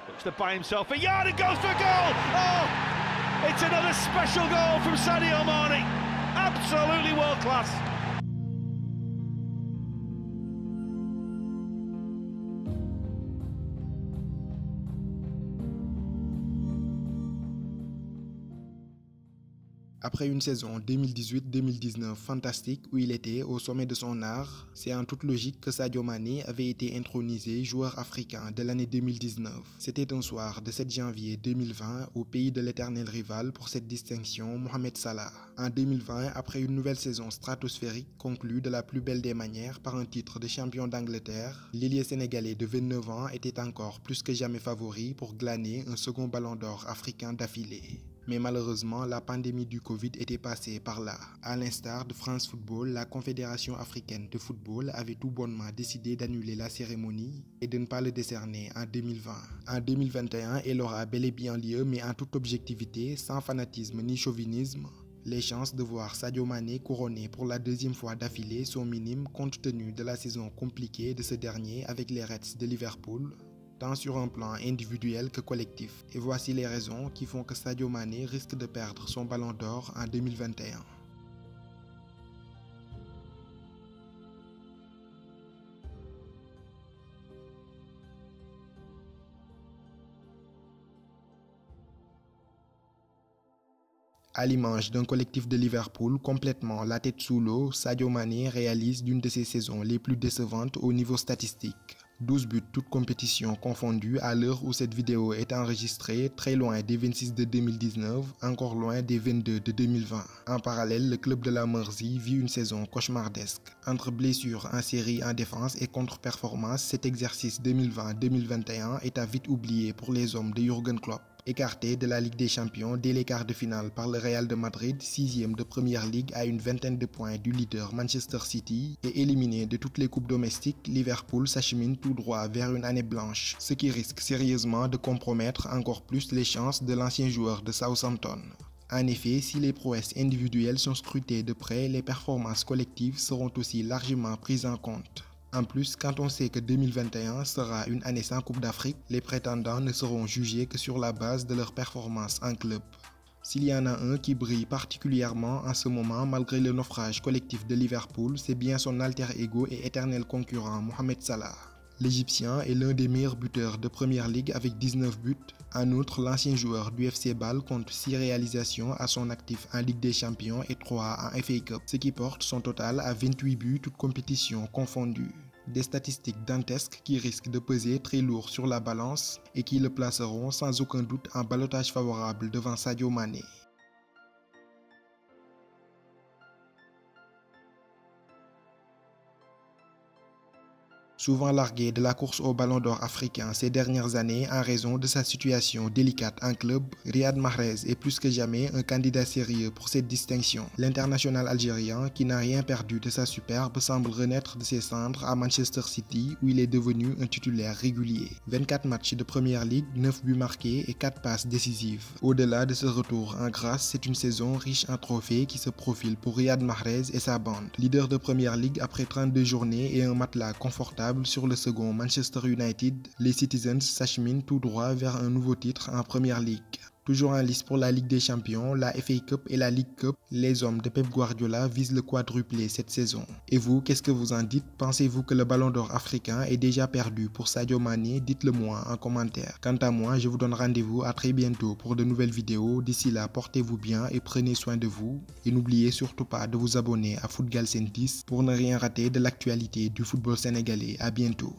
Looks to buy himself a yard and goes for a goal. Oh, it's another special goal from Sadio Mane. Absolutely world class. Après une saison 2018-2019 fantastique où il était au sommet de son art, c'est en toute logique que Sadio Mané avait été intronisé joueur africain de l'année 2019. C'était un soir de 7 janvier 2020 au pays de l'éternel rival pour cette distinction, Mohamed Salah. En 2020, après une nouvelle saison stratosphérique conclue de la plus belle des manières par un titre de champion d'Angleterre, l'ailier sénégalais de 29 ans était encore plus que jamais favori pour glaner un second ballon d'or africain d'affilée. Mais malheureusement, la pandémie du Covid était passée par là. À l'instar de France Football, la Confédération africaine de football avait tout bonnement décidé d'annuler la cérémonie et de ne pas le décerner en 2020. En 2021, elle aura bel et bien lieu, mais en toute objectivité, sans fanatisme ni chauvinisme. Les chances de voir Sadio Mané couronné pour la deuxième fois d'affilée sont minimes compte tenu de la saison compliquée de ce dernier avec les Reds de Liverpool, tant sur un plan individuel que collectif. Et voici les raisons qui font que Sadio Mané risque de perdre son ballon d'or en 2021. À l'image d'un collectif de Liverpool complètement la tête sous l'eau, Sadio Mané réalise l'une de ses saisons les plus décevantes au niveau statistique. 12 buts toutes compétitions confondues à l'heure où cette vidéo est enregistrée, très loin des 26 de 2019, encore loin des 22 de 2020. En parallèle, le club de la Mersey vit une saison cauchemardesque. Entre blessures en série en défense et contre-performance, cet exercice 2020-2021 est à vite oublié pour les hommes de Jürgen Klopp. Écarté de la Ligue des Champions dès les quarts de finale par le Real de Madrid, 6e de Première Ligue à une vingtaine de points du leader Manchester City, et éliminé de toutes les coupes domestiques, Liverpool s'achemine tout droit vers une année blanche, ce qui risque sérieusement de compromettre encore plus les chances de l'ancien joueur de Southampton. En effet, si les prouesses individuelles sont scrutées de près, les performances collectives seront aussi largement prises en compte. En plus, quand on sait que 2021 sera une année sans Coupe d'Afrique, les prétendants ne seront jugés que sur la base de leur performance en club. S'il y en a un qui brille particulièrement en ce moment malgré le naufrage collectif de Liverpool, c'est bien son alter ego et éternel concurrent Mohamed Salah. L'Égyptien est l'un des meilleurs buteurs de Première Ligue avec 19 buts. En outre, l'ancien joueur du FC Bâle compte 6 réalisations à son actif en Ligue des Champions et 3 en FA Cup, ce qui porte son total à 28 buts toutes compétitions confondues. Des statistiques dantesques qui risquent de peser très lourd sur la balance et qui le placeront sans aucun doute en ballottage favorable devant Sadio Mané. Souvent largué de la course au ballon d'or africain ces dernières années en raison de sa situation délicate en club, Riyad Mahrez est plus que jamais un candidat sérieux pour cette distinction. L'international algérien, qui n'a rien perdu de sa superbe, semble renaître de ses cendres à Manchester City où il est devenu un titulaire régulier. 24 matchs de Première Ligue, 9 buts marqués et 4 passes décisives. Au-delà de ce retour en grâce, c'est une saison riche en trophées qui se profile pour Riyad Mahrez et sa bande. Leader de Première Ligue après 32 journées et un matelas confortable sur le second Manchester United, les Citizens s'acheminent tout droit vers un nouveau titre en Première Ligue. Toujours en lice pour la Ligue des Champions, la FA Cup et la League Cup, les hommes de Pep Guardiola visent le quadruplé cette saison. Et vous, qu'est-ce que vous en dites? Pensez-vous que le ballon d'or africain est déjà perdu pour Sadio Mané? Dites-le moi en commentaire. Quant à moi, je vous donne rendez-vous à très bientôt pour de nouvelles vidéos. D'ici là, portez-vous bien et prenez soin de vous. Et n'oubliez surtout pas de vous abonner à Footgalsen 10 pour ne rien rater de l'actualité du football sénégalais. À bientôt.